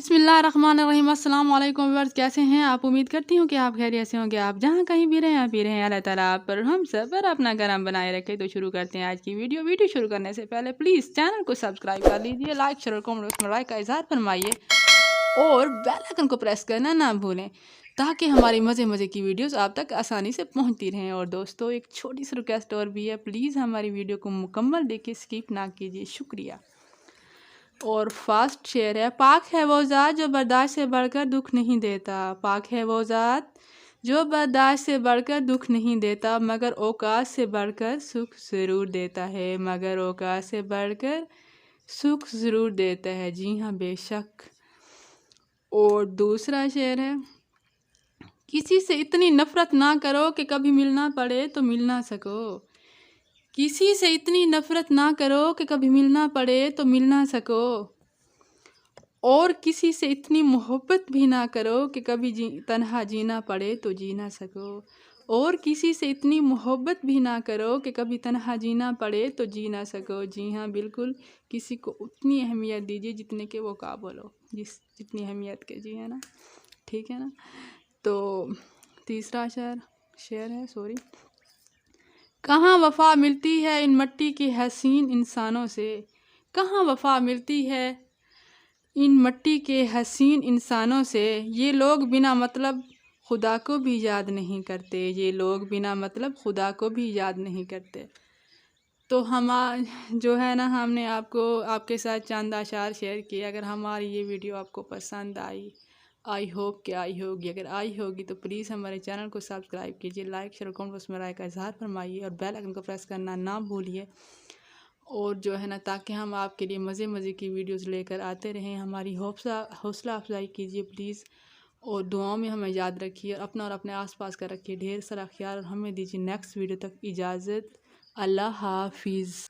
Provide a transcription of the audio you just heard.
बिस्मिल्लाहिर्रहमानिर्रहीम। अस्सलाम वालेकुम व्यूअर्स, कैसे हैं आप? उम्मीद करती हूँ कि आप खैरियत से होंगे। आप जहाँ कहीं भी रहें, आप भी रहें, अल्लाह ताला आप पर हम सब पर अपना करम बनाए रखे। तो शुरू करते हैं आज की वीडियो शुरू करने से पहले प्लीज़ चैनल को सब्सक्राइब कर लीजिए, लाइक शेयर कमेंट उसमें राय का इजहार फरमाइए और बेल आइकन को प्रेस करना ना भूलें ताकि हमारी मज़े की वीडियोस आप तक आसानी से पहुंचती रहें। और दोस्तों, एक छोटी सी रिक्वेस्ट और भी है, प्लीज़ हमारी वीडियो को मुकम्मल देखिए, स्किप ना कीजिए, शुक्रिया। और फास्ट शेयर है, पाक है वो ज़ात जो बर्दाश्त से बढ़कर दुख नहीं देता। पाक है वो ज़ात जो बर्दाश्त से बढ़कर दुख नहीं देता, मगर औकात से बढ़कर सुख ज़रूर देता है। मगर औकात से बढ़कर सुख ज़रूर देता है, जी हाँ बेशक। और दूसरा शेर है, किसी से इतनी नफ़रत ना करो कि कभी मिलना पड़े तो मिल ना सको। किसी से इतनी नफ़रत ना करो कि कभी मिलना पड़े तो मिल ना सको। और किसी से इतनी मोहब्बत भी ना करो कि कभी तन्हा जीना पड़े तो जी ना सको। और किसी से इतनी मोहब्बत भी ना करो कि कभी तन्हा जीना पड़े तो जी ना सको। जी हाँ बिल्कुल, किसी को उतनी अहमियत दीजिए जितने के वो काबिल हो, जितनी अहमियत के, जी है ना, ठीक है ना। तो तीसरा शेर है, सॉरी। कहाँ वफ़ा मिलती है इन मट्टी के हसीन इंसानों से। कहाँ वफ़ा मिलती है इन मट्टी के हसीन इंसानों से। ये लोग बिना मतलब खुदा को भी याद नहीं करते। ये लोग बिना मतलब खुदा को भी याद नहीं करते। तो हम जो है ना, हमने आपके साथ चंद अशार शेयर किए। अगर हमारी ये वीडियो आपको पसंद आई होप कि आई होगी। अगर आई होगी तो प्लीज़ हमारे चैनल को सब्सक्राइब कीजिए, लाइक शेयर कमेंट उसमें राय का इजहार फरमाइए और बेल आइकन को प्रेस करना ना भूलिए। और जो है ना, ताकि हम आपके लिए मज़े की वीडियोस लेकर आते रहें। हमारी हौसला अफजाई कीजिए प्लीज़। और दुआओं में हमें याद रखिए और अपना और अपने आसपास का रखिए ढेर सारा ख्याल। और हमें दीजिए नेक्स्ट वीडियो तक इजाज़त। अल्लाह हाफिज़।